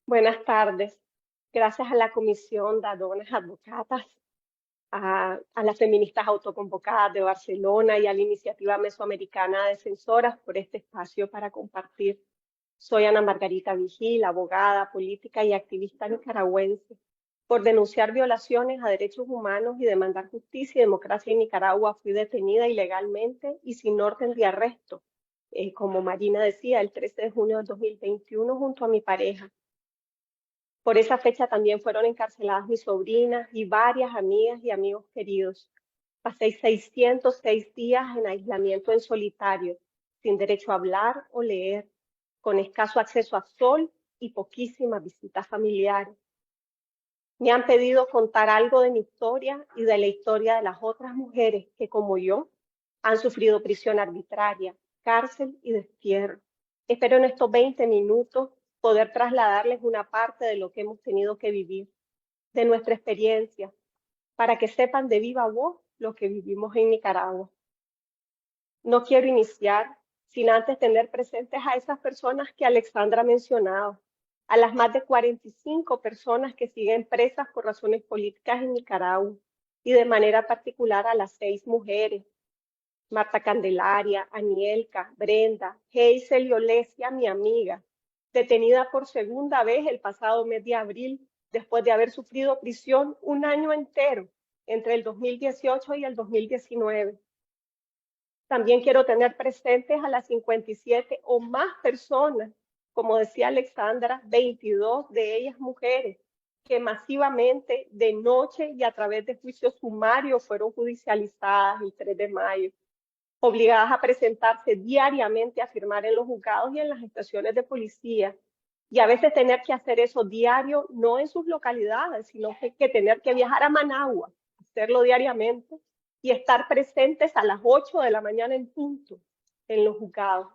Buenas tardes. Gracias a la Comisión de Donas Advocatas, a las feministas autoconvocadas de Barcelona y a la Iniciativa Mesoamericana de Defensoras por este espacio para compartir. Soy Ana Margarita Vigil, abogada, política y activista nicaragüense. Por denunciar violaciones a derechos humanos y demandar justicia y democracia en Nicaragua, fui detenida ilegalmente y sin orden de arresto, como Marina decía, el 13 de junio de 2021 junto a mi pareja. Por esa fecha también fueron encarceladas mis sobrinas y varias amigas y amigos queridos. Pasé 606 días en aislamiento en solitario, sin derecho a hablar o leer, con escaso acceso a sol y poquísimas visitas familiares. Me han pedido contar algo de mi historia y de la historia de las otras mujeres que, como yo, han sufrido prisión arbitraria, cárcel y destierro. Espero en estos 20 minutos poder trasladarles una parte de lo que hemos tenido que vivir, de nuestra experiencia, para que sepan de viva voz lo que vivimos en Nicaragua. No quiero iniciar sin antes tener presentes a esas personas que Alexandra mencionaba, a las más de 45 personas que siguen presas por razones políticas en Nicaragua, y de manera particular a las 6 mujeres, Marta Candelaria, Anielka, Brenda, Hazel y Olesia, mi amiga, detenida por segunda vez el pasado mes de abril, después de haber sufrido prisión un año entero, entre el 2018 y el 2019. También quiero tener presentes a las 57 o más personas, como decía Alexandra, 22 de ellas mujeres, que masivamente de noche y a través de juicios sumarios fueron judicializadas el 3 de mayo, obligadas a presentarse diariamente a firmar en los juzgados y en las estaciones de policía, y a veces tener que hacer eso diario, no en sus localidades, sino que tener que viajar a Managua, hacerlo diariamente, y estar presentes a las 8 de la mañana en punto en los juzgados,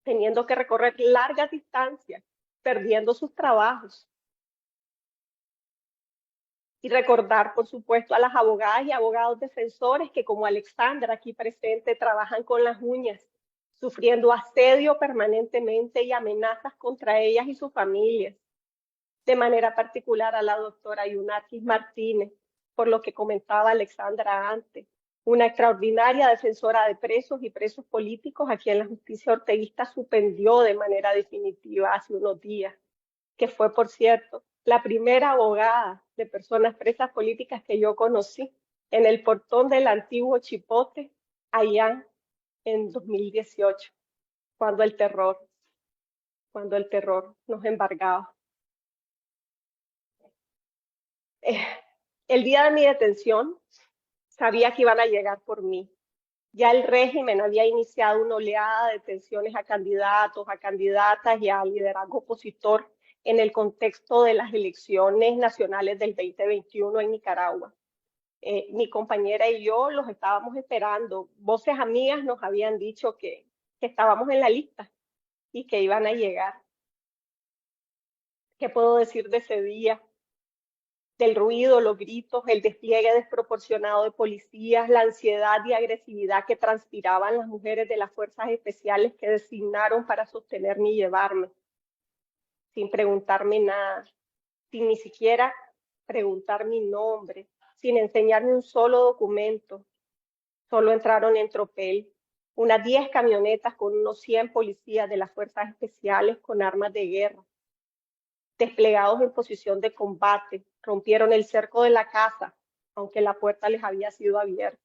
teniendo que recorrer largas distancias, perdiendo sus trabajos. Y recordar, por supuesto, a las abogadas y abogados defensores que, como Alexandra aquí presente, trabajan con las uñas, sufriendo asedio permanentemente y amenazas contra ellas y sus familias. De manera particular a la doctora Yunarquis Martínez, por lo que comentaba Alexandra antes, una extraordinaria defensora de presos y presos políticos a quien la justicia orteguista suspendió de manera definitiva hace unos días, que fue, por cierto, la primera abogada de personas presas políticas que yo conocí en el portón del antiguo Chipote, allá en 2018, cuando el terror nos embargaba. El día de mi detención sabía que iban a llegar por mí. Ya el régimen había iniciado una oleada de detenciones a candidatos, a candidatas y al liderazgo opositor en el contexto de las elecciones nacionales del 2021 en Nicaragua. Mi compañera y yo los estábamos esperando. Voces amigas nos habían dicho que estábamos en la lista y que iban a llegar. ¿Qué puedo decir de ese día? Del ruido, los gritos, el despliegue desproporcionado de policías, la ansiedad y agresividad que transpiraban las mujeres de las fuerzas especiales que designaron para sostenerme y llevarme, sin preguntarme nada, sin ni siquiera preguntar mi nombre, sin enseñarme un solo documento. Solo entraron en tropel unas 10 camionetas con unos 100 policías de las fuerzas especiales con armas de guerra, desplegados en posición de combate, rompieron el cerco de la casa, aunque la puerta les había sido abierta.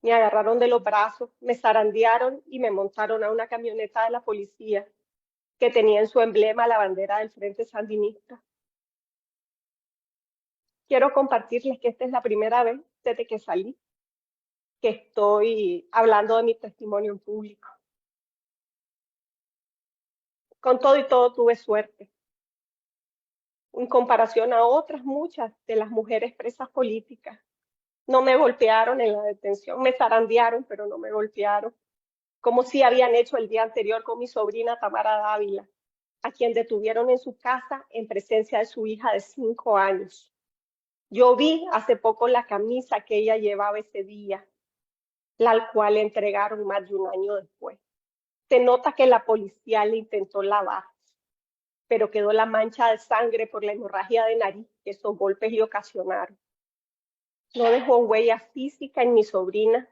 Me agarraron de los brazos, me zarandearon y me montaron a una camioneta de la policía que tenía en su emblema la bandera del Frente Sandinista. Quiero compartirles que esta es la primera vez desde que salí que estoy hablando de mi testimonio en público. Con todo y todo tuve suerte. En comparación a otras muchas de las mujeres presas políticas, no me golpearon en la detención, me zarandearon, pero no me golpearon, como si habían hecho el día anterior con mi sobrina Tamara Dávila, a quien detuvieron en su casa en presencia de su hija de 5 años. Yo vi hace poco la camisa que ella llevaba ese día, la cual le entregaron más de un año después. Se nota que la policía le intentó lavar, pero quedó la mancha de sangre por la hemorragia de nariz que esos golpes le ocasionaron. No dejó huella física en mi sobrina,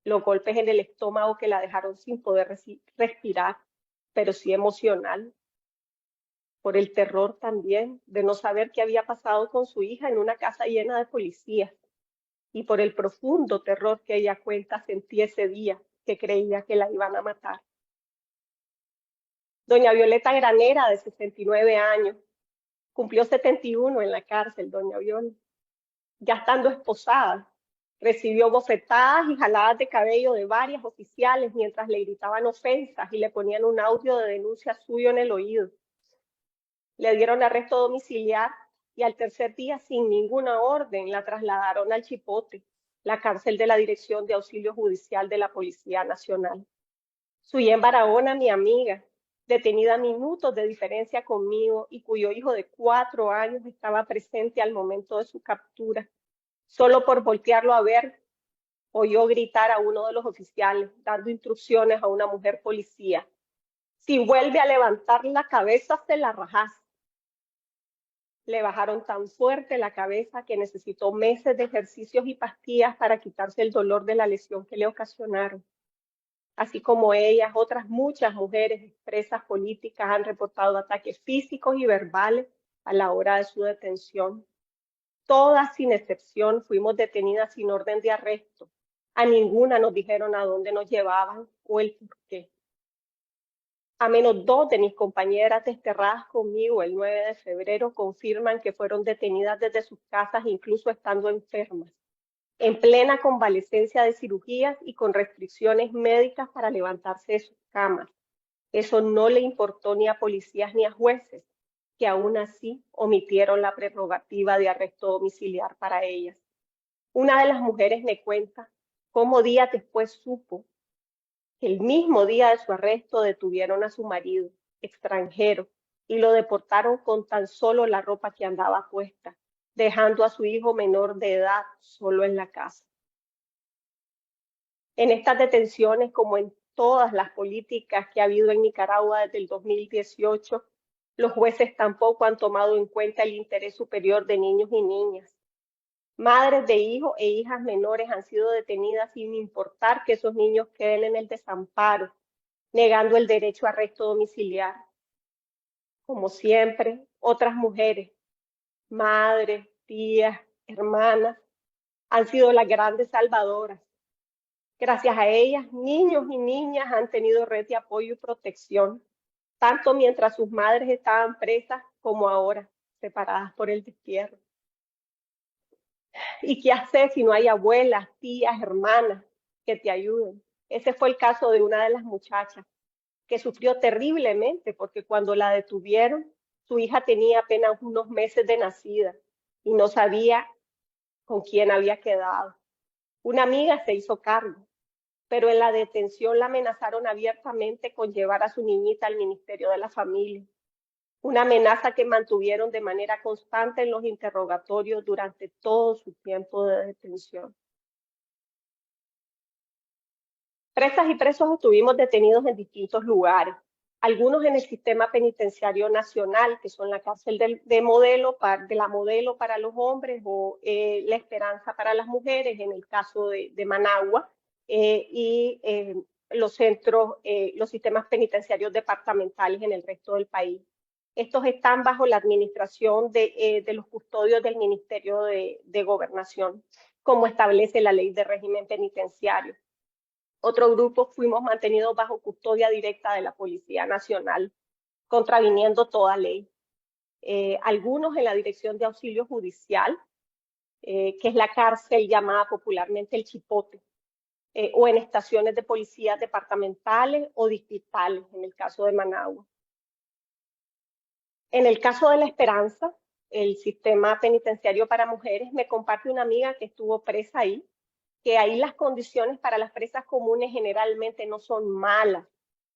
los golpes en el estómago que la dejaron sin poder respirar, pero sí emocional, por el terror también de no saber qué había pasado con su hija en una casa llena de policías, y por el profundo terror que ella cuenta sentí ese día que creía que la iban a matar. Doña Violeta Granera, de 69 años, cumplió 71 en la cárcel, doña Viola. Ya estando esposada, recibió bofetadas y jaladas de cabello de varias oficiales mientras le gritaban ofensas y le ponían un audio de denuncia suyo en el oído. Le dieron arresto domiciliar y al tercer día, sin ninguna orden, la trasladaron al Chipote, la cárcel de la Dirección de Auxilio Judicial de la Policía Nacional. Suyen Barahona, mi amiga, detenida a minutos de diferencia conmigo y cuyo hijo de 4 años estaba presente al momento de su captura, solo por voltearlo a ver, oyó gritar a uno de los oficiales, dando instrucciones a una mujer policía: si vuelve a levantar la cabeza, se la rajás. Le bajaron tan fuerte la cabeza que necesitó meses de ejercicios y pastillas para quitarse el dolor de la lesión que le ocasionaron. Así como ellas, otras muchas mujeres expresas políticas han reportado ataques físicos y verbales a la hora de su detención. Todas, sin excepción, fuimos detenidas sin orden de arresto. A ninguna nos dijeron a dónde nos llevaban o el por qué. A menos 2 de mis compañeras desterradas conmigo el 9 de febrero confirman que fueron detenidas desde sus casas, incluso estando enfermas, en plena convalecencia de cirugías y con restricciones médicas para levantarse de sus camas. Eso no le importó ni a policías ni a jueces, que aún así omitieron la prerrogativa de arresto domiciliar para ellas. Una de las mujeres me cuenta cómo días después supo que el mismo día de su arresto detuvieron a su marido, extranjero, y lo deportaron con tan solo la ropa que andaba puesta, dejando a su hijo menor de edad solo en la casa. En estas detenciones, como en todas las políticas que ha habido en Nicaragua desde el 2018, los jueces tampoco han tomado en cuenta el interés superior de niños y niñas. Madres de hijos e hijas menores han sido detenidas sin importar que esos niños queden en el desamparo, negando el derecho a arresto domiciliar. Como siempre, otras mujeres, madres, tías, hermanas, han sido las grandes salvadoras. Gracias a ellas, niños y niñas han tenido red de apoyo y protección, tanto mientras sus madres estaban presas como ahora, separadas por el destierro. ¿Y qué hacer si no hay abuelas, tías, hermanas que te ayuden? Ese fue el caso de una de las muchachas, que sufrió terriblemente porque cuando la detuvieron, su hija tenía apenas unos meses de nacida y no sabía con quién había quedado. Una amiga se hizo cargo, pero en la detención la amenazaron abiertamente con llevar a su niñita al Ministerio de la Familia. Una amenaza que mantuvieron de manera constante en los interrogatorios durante todo su tiempo de detención. Presas y presos estuvimos detenidos en distintos lugares, algunos en el sistema penitenciario nacional, que son la cárcel de la modelo para los hombres o la Esperanza para las mujeres, en el caso de Managua, y los centros, los sistemas penitenciarios departamentales en el resto del país. Estos están bajo la administración de los custodios del Ministerio de Gobernación, como establece la Ley de Régimen Penitenciario. Otro grupo fuimos mantenidos bajo custodia directa de la Policía Nacional, contraviniendo toda ley. Algunos en la Dirección de Auxilio Judicial, que es la cárcel llamada popularmente el Chipote, o en estaciones de policías departamentales o distritales, en el caso de Managua. En el caso de La Esperanza, el sistema penitenciario para mujeres, me comparte una amiga que estuvo presa ahí, que ahí las condiciones para las presas comunes generalmente no son malas,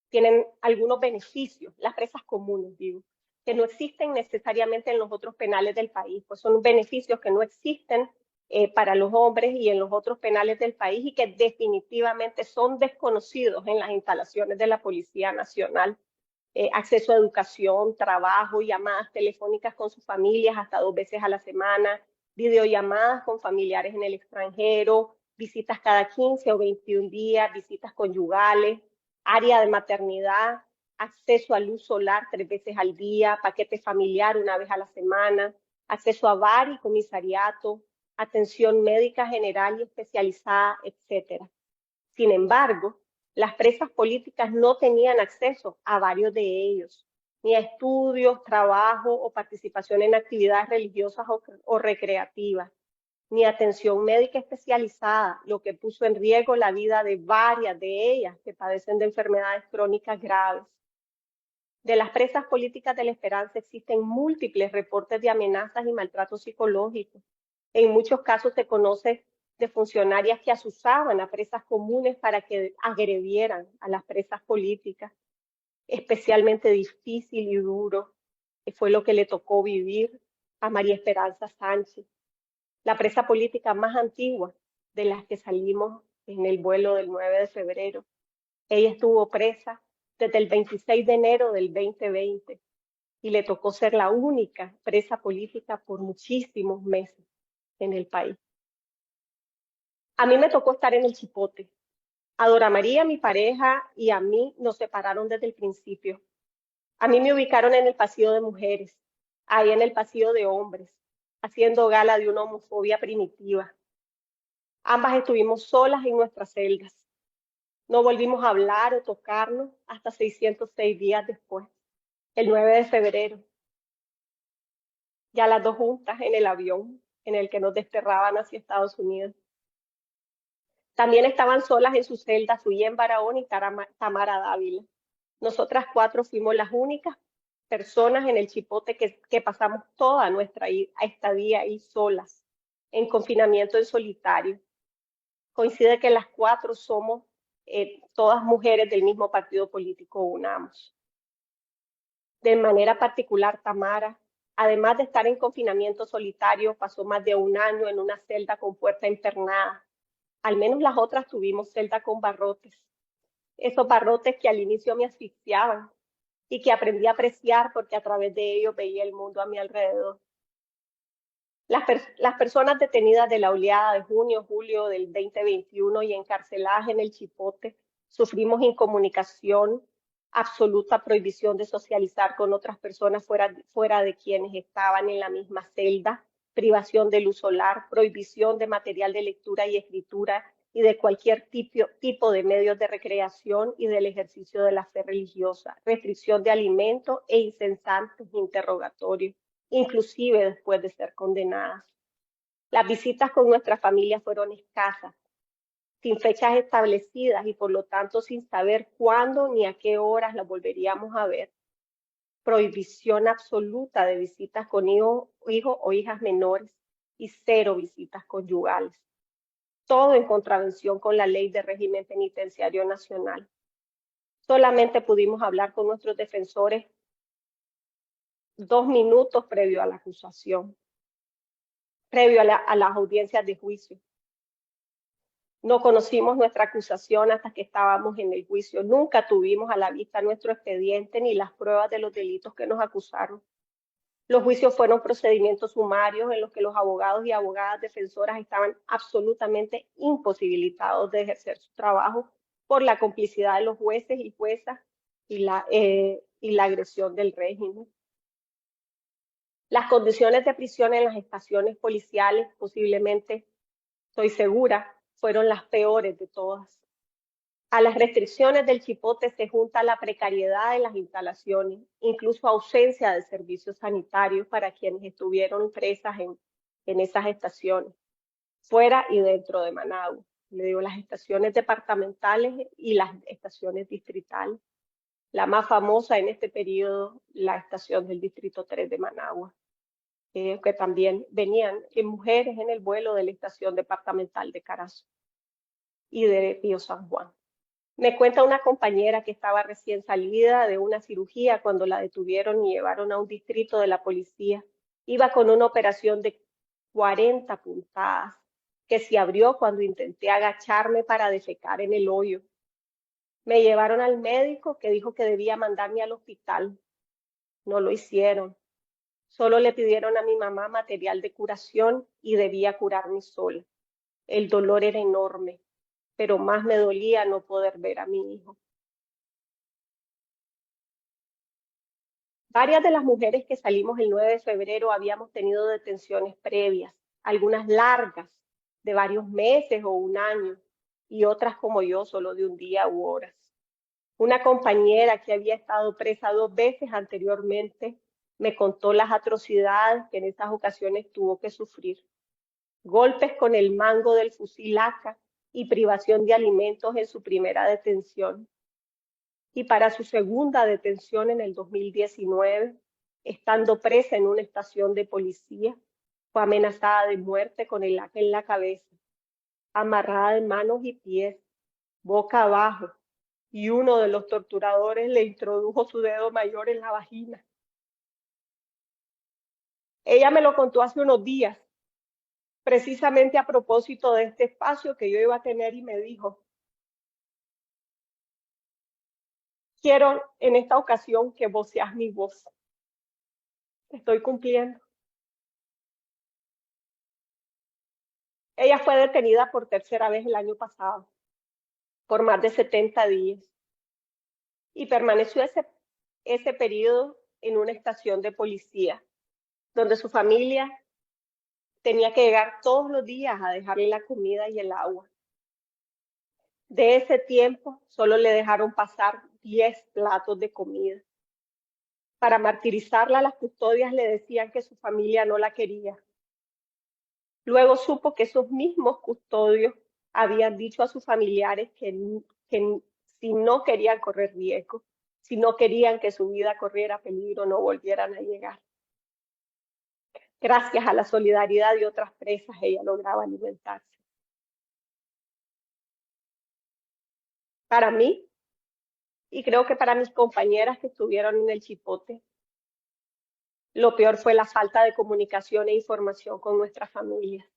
tienen algunos beneficios, las presas comunes, digo, que no existen necesariamente en los otros penales del país, pues son beneficios que no existen para los hombres y en los otros penales del país y que definitivamente son desconocidos en las instalaciones de la Policía Nacional. acceso a educación, trabajo, llamadas telefónicas con sus familias hasta 2 veces a la semana, videollamadas con familiares en el extranjero, visitas cada 15 o 21 días, visitas conyugales, área de maternidad, acceso a luz solar 3 veces al día, paquete familiar 1 vez a la semana, acceso a bar y comisariato, atención médica general y especializada, etc. Sin embargo, las presas políticas no tenían acceso a varios de ellos, ni a estudios, trabajo o participación en actividades religiosas o recreativas, ni atención médica especializada, lo que puso en riesgo la vida de varias de ellas que padecen de enfermedades crónicas graves. De las presas políticas de la Esperanza existen múltiples reportes de amenazas y maltrato psicológico. En muchos casos se conoce de funcionarias que asusaban a presas comunes para que agredieran a las presas políticas. Especialmente difícil y duro fue lo que le tocó vivir a María Esperanza Sánchez, la presa política más antigua de las que salimos en el vuelo del 9 de febrero. Ella estuvo presa desde el 26 de enero del 2020 y le tocó ser la única presa política por muchísimos meses en el país. A mí me tocó estar en el Chipote. A Dora María, mi pareja, y a mí nos separaron desde el principio. A mí me ubicaron en el pasillo de mujeres, ahí en el pasillo de hombres, haciendo gala de una homofobia primitiva. Ambas estuvimos solas en nuestras celdas. No volvimos a hablar o tocarnos hasta 606 días después, el 9 de febrero. Ya las dos juntas en el avión en el que nos desterraban hacia Estados Unidos. También estaban solas en sus celdas Suyen Barahona y Tamara Dávila. Nosotras 4 fuimos las únicas personas en el Chipote que pasamos toda nuestra estadía ahí solas, en confinamiento en solitario. Coincide que las 4 somos todas mujeres del mismo partido político, UNAMOS. De manera particular, Tamara, además de estar en confinamiento solitario, pasó más de 1 año en una celda con puerta internada. Al menos las otras tuvimos celda con barrotes. Esos barrotes que al inicio me asfixiaban y que aprendí a apreciar porque a través de ellos veía el mundo a mi alrededor. Las personas detenidas de la oleada de junio-julio del 2021 y encarceladas en el Chipote sufrimos incomunicación, absoluta prohibición de socializar con otras personas fuera de quienes estaban en la misma celda, privación de luz solar, prohibición de material de lectura y escritura y de cualquier tipo de medios de recreación y del ejercicio de la fe religiosa, restricción de alimentos e incesantes interrogatorios, inclusive después de ser condenadas. Las visitas con nuestra familia fueron escasas, sin fechas establecidas y por lo tanto sin saber cuándo ni a qué horas las volveríamos a ver. Prohibición absoluta de visitas con hijos o hijas menores y 0 visitas conyugales. Todo en contravención con la ley de régimen penitenciario nacional. Solamente pudimos hablar con nuestros defensores 2 minutos previo a la acusación, previo a las audiencias de juicio. No conocimos nuestra acusación hasta que estábamos en el juicio. Nunca tuvimos a la vista nuestro expediente ni las pruebas de los delitos que nos acusaron. Los juicios fueron procedimientos sumarios en los que los abogados y abogadas defensoras estaban absolutamente imposibilitados de ejercer su trabajo por la complicidad de los jueces y juezas y la agresión del régimen. Las condiciones de prisión en las estaciones policiales, posiblemente, estoy segura, fueron las peores de todas. A las restricciones del Chipote se junta la precariedad de las instalaciones, incluso ausencia de servicios sanitarios para quienes estuvieron presas en esas estaciones, fuera y dentro de Managua. Le digo, las estaciones departamentales y las estaciones distritales. La más famosa en este periodo, la estación del Distrito 3 de Managua, que también venían mujeres en el vuelo de la estación departamental de Carazo y de Pío San Juan. Me cuenta una compañera que estaba recién salida de una cirugía cuando la detuvieron y llevaron a un distrito de la policía. Iba con una operación de 40 puntadas que se abrió cuando intenté agacharme para defecar en el hoyo. Me llevaron al médico que dijo que debía mandarme al hospital. No lo hicieron. Solo le pidieron a mi mamá material de curación y debía curarme sola. El dolor era enorme, pero más me dolía no poder ver a mi hijo. Varias de las mujeres que salimos el 9 de febrero habíamos tenido detenciones previas, algunas largas, de varios meses o un año, y otras como yo, solo de un día u horas. Una compañera que había estado presa 2 veces anteriormente me contó las atrocidades que en esas ocasiones tuvo que sufrir. Golpes con el mango del fusil AK y privación de alimentos en su primera detención. Y para su segunda detención en el 2019, estando presa en una estación de policía, fue amenazada de muerte con el AK en la cabeza, amarrada de manos y pies, boca abajo, y uno de los torturadores le introdujo su dedo mayor en la vagina. Ella me lo contó hace unos días, precisamente a propósito de este espacio que yo iba a tener, y me dijo: quiero en esta ocasión que vos seas mi voz. Estoy cumpliendo. Ella fue detenida por tercera vez el año pasado, por más de 70 días, y permaneció ese periodo en una estación de policía, donde su familia tenía que llegar todos los días a dejarle la comida y el agua. De ese tiempo, solo le dejaron pasar 10 platos de comida. Para martirizarla, las custodias le decían que su familia no la quería. Luego supo que esos mismos custodios habían dicho a sus familiares que si no querían correr riesgo, si no querían que su vida corriera peligro, no volvieran a llegar. Gracias a la solidaridad de otras presas, ella lograba alimentarse. Para mí, y creo que para mis compañeras que estuvieron en el Chipote, lo peor fue la falta de comunicación e información con nuestras familias.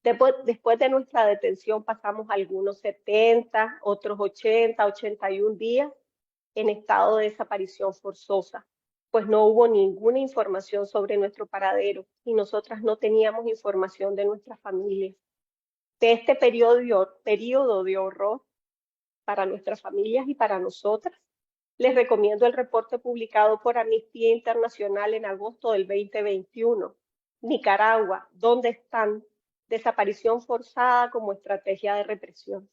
Después de nuestra detención pasamos algunos 70, otros 80, 81 días en estado de desaparición forzosa, pues no hubo ninguna información sobre nuestro paradero y nosotras no teníamos información de nuestras familias. De este periodo de horror para nuestras familias y para nosotras, les recomiendo el reporte publicado por Amnistía Internacional en agosto del 2021, Nicaragua, ¿dónde están? Desaparición forzada como estrategia de represión.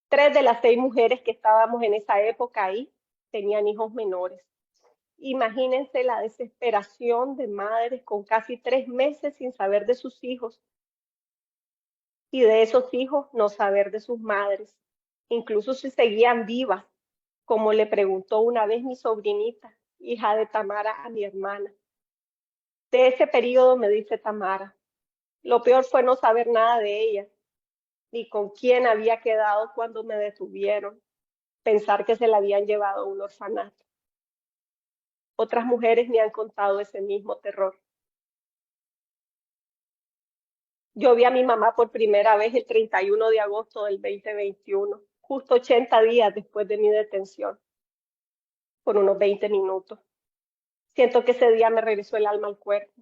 3 de las 6 mujeres que estábamos en esa época ahí tenían hijos menores. Imagínense la desesperación de madres con casi 3 meses sin saber de sus hijos y de esos hijos no saber de sus madres, incluso si seguían vivas, como le preguntó una vez mi sobrinita, hija de Tamara, a mi hermana. De ese periodo me dice Tamara, lo peor fue no saber nada de ella, ni con quién había quedado cuando me detuvieron, pensar que se la habían llevado a un orfanato. Otras mujeres me han contado ese mismo terror. Yo vi a mi mamá por primera vez el 31 de agosto del 2021, justo 80 días después de mi detención, por unos 20 minutos. Siento que ese día me regresó el alma al cuerpo.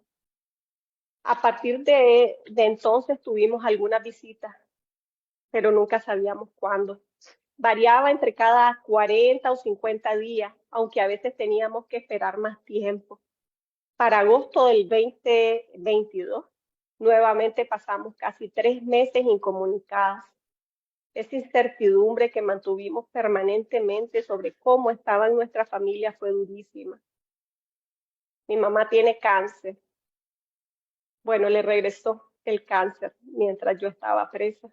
A partir de entonces tuvimos algunas visitas, pero nunca sabíamos cuándo. Variaba entre cada 40 o 50 días, aunque a veces teníamos que esperar más tiempo. Para agosto del 2022, nuevamente pasamos casi 3 meses incomunicadas. Esa incertidumbre que mantuvimos permanentemente sobre cómo estaba en nuestra familia fue durísima. Mi mamá tiene cáncer. Bueno, le regresó el cáncer mientras yo estaba presa.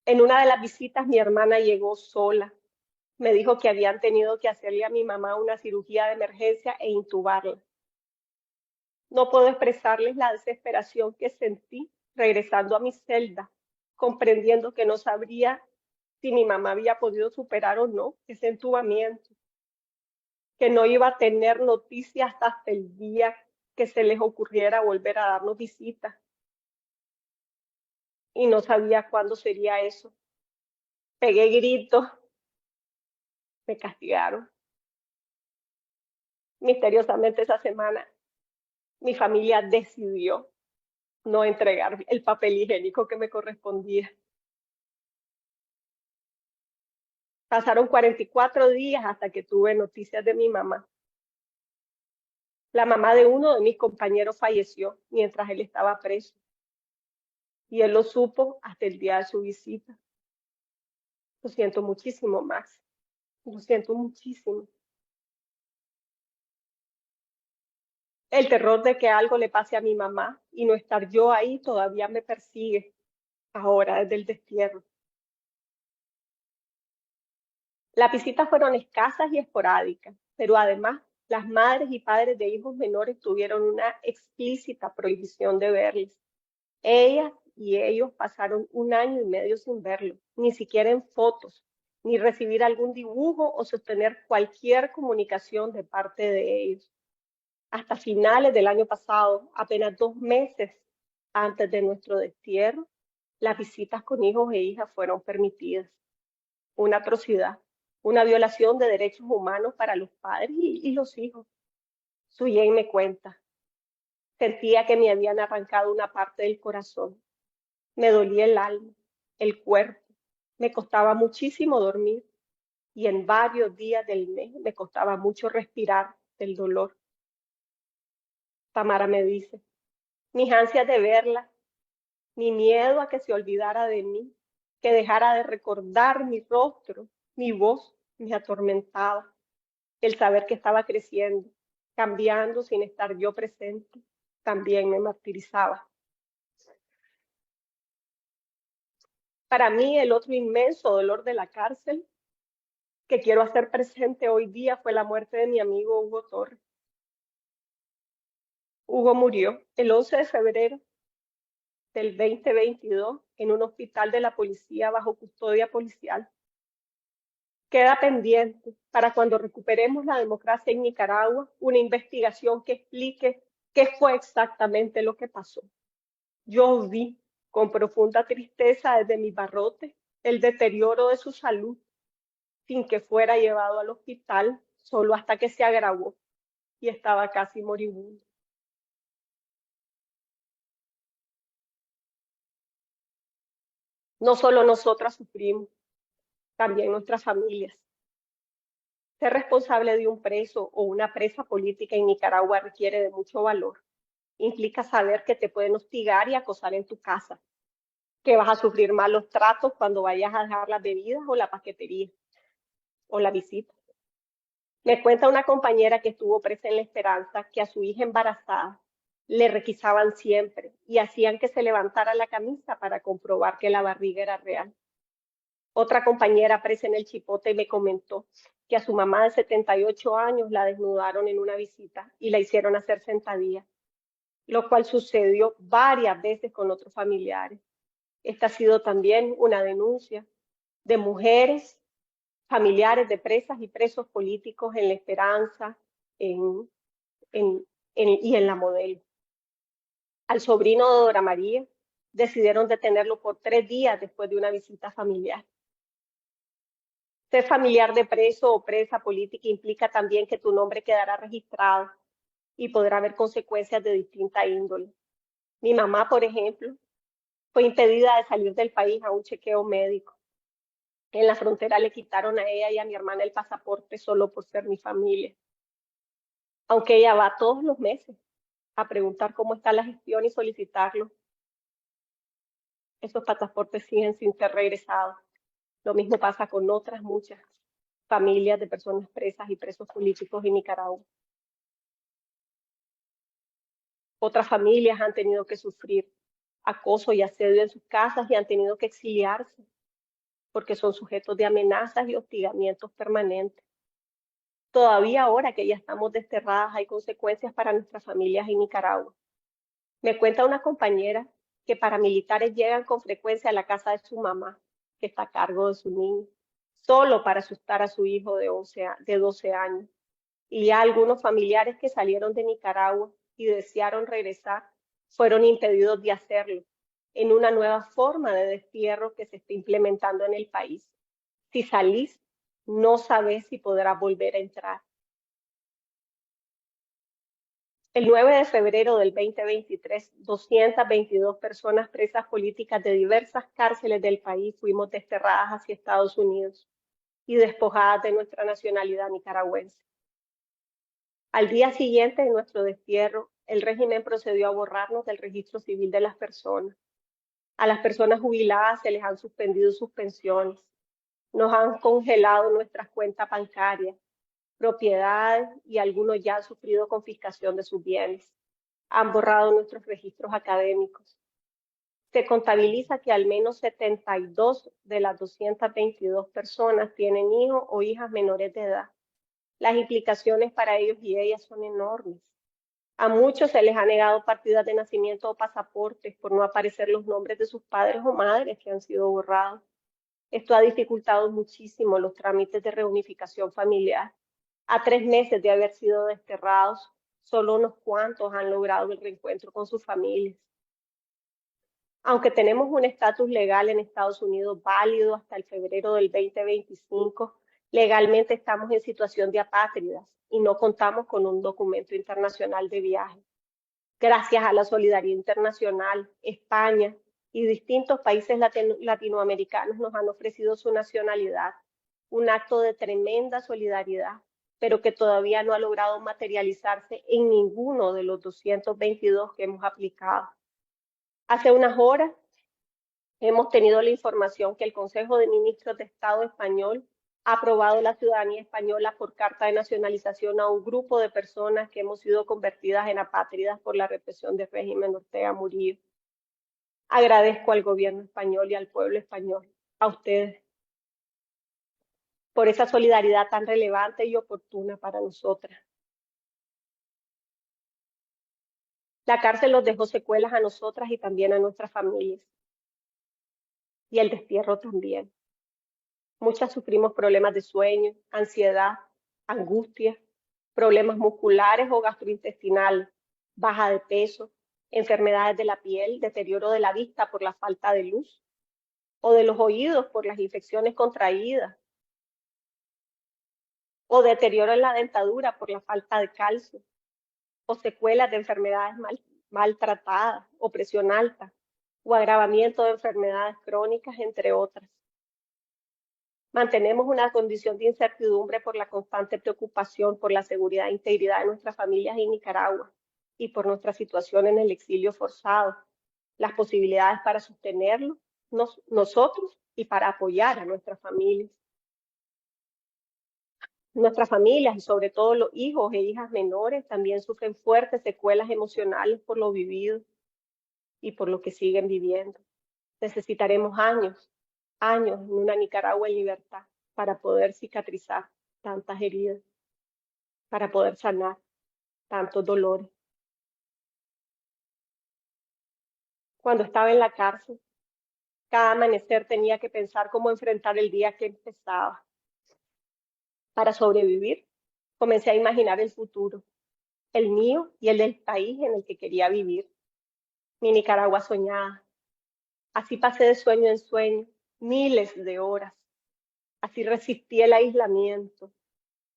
En una de las visitas mi hermana llegó sola. Me dijo que habían tenido que hacerle a mi mamá una cirugía de emergencia e intubarla. No puedo expresarles la desesperación que sentí regresando a mi celda, comprendiendo que no sabría si mi mamá había podido superar o no ese entubamiento, que no iba a tener noticias hasta el día que se les ocurriera volver a darnos visita. y no sabía cuándo sería eso. Pegué gritos, me castigaron. Misteriosamente esa semana mi familia decidió no entregar el papel higiénico que me correspondía. Pasaron 44 días hasta que tuve noticias de mi mamá. La mamá de uno de mis compañeros falleció mientras él estaba preso. Y él lo supo hasta el día de su visita. Lo siento muchísimo, Max. Lo siento muchísimo. El terror de que algo le pase a mi mamá y no estar yo ahí todavía me persigue ahora desde el destierro. Las visitas fueron escasas y esporádicas, pero además las madres y padres de hijos menores tuvieron una explícita prohibición de verles. Ellas y ellos pasaron 1 año y medio sin verlo, ni siquiera en fotos, ni recibir algún dibujo o sostener cualquier comunicación de parte de ellos. Hasta finales del año pasado, apenas 2 meses antes de nuestro destierro, las visitas con hijos e hijas fueron permitidas. Una atrocidad, una violación de derechos humanos para los padres y los hijos. Suyen me cuenta, sentía que me habían arrancado una parte del corazón. Me dolía el alma, el cuerpo, me costaba muchísimo dormir y en varios días del mes me costaba mucho respirar del dolor. Tamara me dice, mis ansias de verla, mi miedo a que se olvidara de mí, que dejara de recordar mi rostro, mi voz, me atormentaba. El saber que estaba creciendo, cambiando sin estar yo presente, también me martirizaba. Para mí, el otro inmenso dolor de la cárcel que quiero hacer presente hoy día fue la muerte de mi amigo Hugo Torres. Hugo murió el 11 de febrero del 2022 en un hospital de la policía bajo custodia policial. Queda pendiente para cuando recuperemos la democracia en Nicaragua una investigación que explique qué fue exactamente lo que pasó. Yo vi con profunda tristeza desde mi barrote el deterioro de su salud sin que fuera llevado al hospital, solo hasta que se agravó y estaba casi moribundo. No solo nosotras sufrimos, también nuestras familias. Ser responsable de un preso o una presa política en Nicaragua requiere de mucho valor. Implica saber que te pueden hostigar y acosar en tu casa, que vas a sufrir malos tratos cuando vayas a dejar las bebidas o la paquetería o la visita. Me cuenta una compañera que estuvo presa en La Esperanza que a su hija embarazada le requisaban siempre y hacían que se levantara la camisa para comprobar que la barriga era real. Otra compañera presa en el Chipote me comentó que a su mamá de 78 años la desnudaron en una visita y la hicieron hacer sentadillas, lo cual sucedió varias veces con otros familiares. Esta ha sido también una denuncia de mujeres, familiares de presas y presos políticos en La Esperanza y en La Modelo. Al sobrino de Dora María decidieron detenerlo por 3 días después de una visita familiar. Ser familiar de preso o presa política implica también que tu nombre quedará registrado y podrá haber consecuencias de distinta índole. Mi mamá, por ejemplo, fue impedida de salir del país a un chequeo médico. En la frontera le quitaron a ella y a mi hermana el pasaporte solo por ser mi familia. Aunque ella va todos los meses a preguntar cómo está la gestión y solicitarlo, esos pasaportes siguen sin ser regresados. Lo mismo pasa con otras muchas familias de personas presas y presos políticos en Nicaragua. Otras familias han tenido que sufrir acoso y asedio en sus casas y han tenido que exiliarse porque son sujetos de amenazas y hostigamientos permanentes. Todavía ahora que ya estamos desterradas hay consecuencias para nuestras familias en Nicaragua. Me cuenta una compañera que paramilitares llegan con frecuencia a la casa de su mamá, que está a cargo de su niño, solo para asustar a su hijo de 12 años. Y ya algunos familiares que salieron de Nicaragua y desearon regresar fueron impedidos de hacerlo en una nueva forma de destierro que se está implementando en el país. Si salís, no sabés si podrás volver a entrar. El 9 de febrero del 2023, 222 personas presas políticas de diversas cárceles del país fuimos desterradas hacia Estados Unidos y despojadas de nuestra nacionalidad nicaragüense. Al día siguiente de nuestro destierro, el régimen procedió a borrarnos del registro civil de las personas. A las personas jubiladas se les han suspendido sus pensiones, nos han congelado nuestras cuentas bancarias, propiedades y algunos ya han sufrido confiscación de sus bienes. Han borrado nuestros registros académicos. Se contabiliza que al menos 72 de las 222 personas tienen hijos o hijas menores de edad. Las implicaciones para ellos y ellas son enormes. A muchos se les ha negado partidas de nacimiento o pasaportes por no aparecer los nombres de sus padres o madres que han sido borrados. Esto ha dificultado muchísimo los trámites de reunificación familiar. A 3 meses de haber sido desterrados, solo unos cuantos han logrado el reencuentro con sus familias. Aunque tenemos un estatus legal en Estados Unidos válido hasta el febrero del 2025, legalmente estamos en situación de apátridas y no contamos con un documento internacional de viaje. Gracias a la solidaridad internacional, España y distintos países latinoamericanos nos han ofrecido su nacionalidad, un acto de tremenda solidaridad, pero que todavía no ha logrado materializarse en ninguno de los 222 que hemos aplicado. Hace unas horas hemos tenido la información que el Consejo de Ministros de Estado español ha aprobado la ciudadanía española por carta de nacionalización a un grupo de personas que hemos sido convertidas en apátridas por la represión del régimen Ortega Murillo. Agradezco al gobierno español y al pueblo español, a ustedes, por esa solidaridad tan relevante y oportuna para nosotras. La cárcel nos dejó secuelas a nosotras y también a nuestras familias. Y el destierro también. Muchas sufrimos problemas de sueño, ansiedad, angustia, problemas musculares o gastrointestinales, baja de peso, enfermedades de la piel, deterioro de la vista por la falta de luz, o de los oídos por las infecciones contraídas, o deterioro en la dentadura por la falta de calcio, o secuelas de enfermedades maltratadas, o presión alta, o agravamiento de enfermedades crónicas, entre otras. Mantenemos una condición de incertidumbre por la constante preocupación por la seguridad e integridad de nuestras familias en Nicaragua y por nuestra situación en el exilio forzado, las posibilidades para sostenerlo nosotros y para apoyar a nuestras familias. Nuestras familias y sobre todo los hijos e hijas menores también sufren fuertes secuelas emocionales por lo vivido y por lo que siguen viviendo. Necesitaremos años en una Nicaragua en libertad para poder cicatrizar tantas heridas, para poder sanar tantos dolores. Cuando estaba en la cárcel, cada amanecer tenía que pensar cómo enfrentar el día que empezaba. Para sobrevivir, comencé a imaginar el futuro, el mío y el del país en el que quería vivir, mi Nicaragua soñada. Así pasé de sueño en sueño, miles de horas. Así resistí el aislamiento,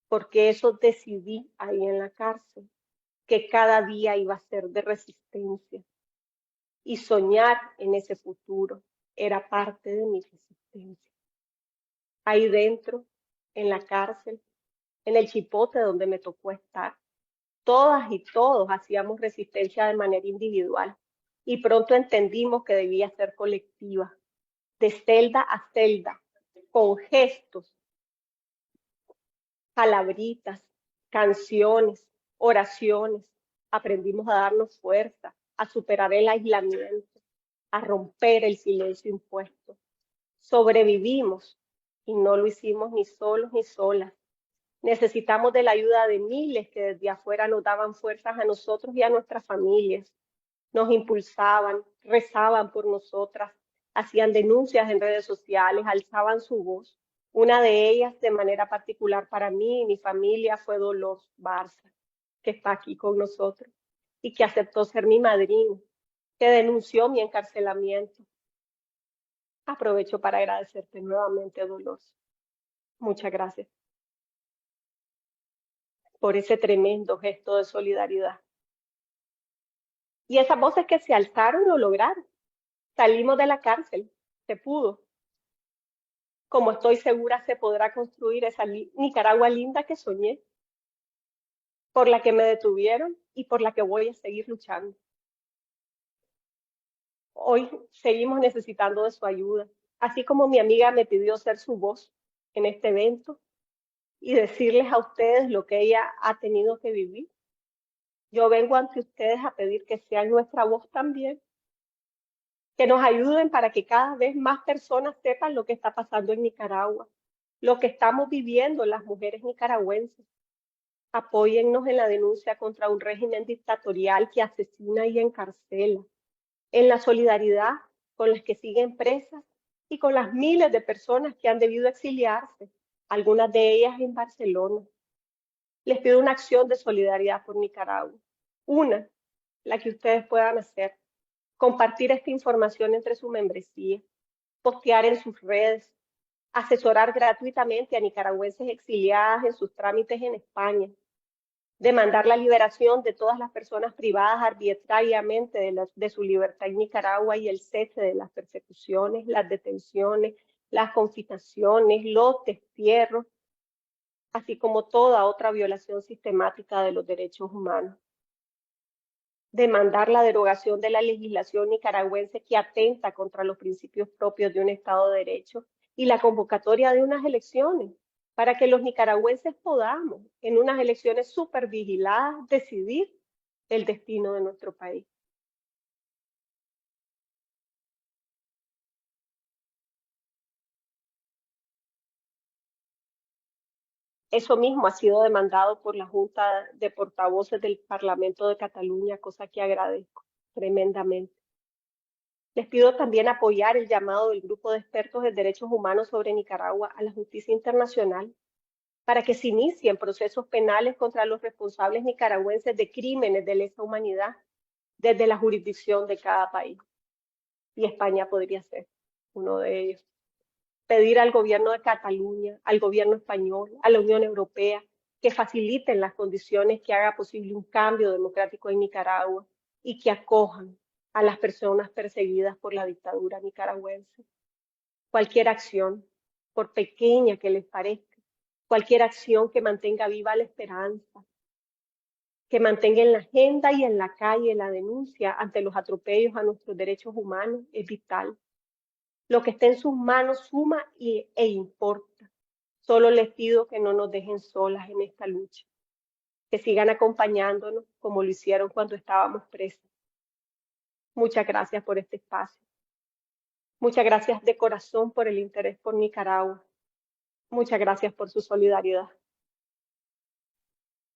porque eso decidí ahí en la cárcel, que cada día iba a ser de resistencia. Y soñar en ese futuro era parte de mi resistencia. Ahí dentro, en la cárcel, en el chipote donde me tocó estar, todas y todos hacíamos resistencia de manera individual y pronto entendimos que debía ser colectiva, de celda a celda, con gestos, palabritas, canciones, oraciones. Aprendimos a darnos fuerza, a superar el aislamiento, a romper el silencio impuesto. Sobrevivimos y no lo hicimos ni solos ni solas. Necesitamos de la ayuda de miles que desde afuera nos daban fuerzas a nosotros y a nuestras familias. Nos impulsaban, rezaban por nosotras, hacían denuncias en redes sociales, alzaban su voz. Una de ellas, de manera particular para mí y mi familia, fue Dolores Barza, que está aquí con nosotros y que aceptó ser mi madrina. que denunció mi encarcelamiento. Aprovecho para agradecerte nuevamente, Dolores. Muchas gracias por ese tremendo gesto de solidaridad. Y esas voces que se alzaron lo lograron. Salimos de la cárcel, se pudo. Como estoy segura se podrá construir esa Nicaragua linda que soñé, por la que me detuvieron y por la que voy a seguir luchando. Hoy seguimos necesitando de su ayuda, así como mi amiga me pidió ser su voz en este evento y decirles a ustedes lo que ella ha tenido que vivir. Yo vengo ante ustedes a pedir que sean nuestra voz también, que nos ayuden para que cada vez más personas sepan lo que está pasando en Nicaragua, lo que estamos viviendo las mujeres nicaragüenses. Apóyennos en la denuncia contra un régimen dictatorial que asesina y encarcela, en la solidaridad con las que siguen presas y con las miles de personas que han debido exiliarse, algunas de ellas en Barcelona. Les pido una acción de solidaridad por Nicaragua. Una, la que ustedes puedan hacer. Compartir esta información entre su membresía, postear en sus redes, asesorar gratuitamente a nicaragüenses exiliadas en sus trámites en España, demandar la liberación de todas las personas privadas arbitrariamente de su libertad en Nicaragua y el cese de las persecuciones, las detenciones, las confiscaciones, los destierros, así como toda otra violación sistemática de los derechos humanos. Demandar la derogación de la legislación nicaragüense que atenta contra los principios propios de un Estado de Derecho y la convocatoria de unas elecciones para que los nicaragüenses podamos, en unas elecciones súper vigiladas, decidir el destino de nuestro país. Eso mismo ha sido demandado por la Junta de Portavoces del Parlamento de Cataluña, cosa que agradezco tremendamente. Les pido también apoyar el llamado del Grupo de Expertos en Derechos Humanos sobre Nicaragua a la justicia internacional para que se inicien procesos penales contra los responsables nicaragüenses de crímenes de lesa humanidad desde la jurisdicción de cada país. Y España podría ser uno de ellos. Pedir al gobierno de Cataluña, al gobierno español, a la Unión Europea, que faciliten las condiciones que haga posible un cambio democrático en Nicaragua y que acojan a las personas perseguidas por la dictadura nicaragüense. Cualquier acción, por pequeña que les parezca, cualquier acción que mantenga viva la esperanza, que mantenga en la agenda y en la calle la denuncia ante los atropellos a nuestros derechos humanos es vital. Lo que esté en sus manos suma e importa. Solo les pido que no nos dejen solas en esta lucha, que sigan acompañándonos como lo hicieron cuando estábamos presas. Muchas gracias por este espacio. Muchas gracias de corazón por el interés por Nicaragua. Muchas gracias por su solidaridad.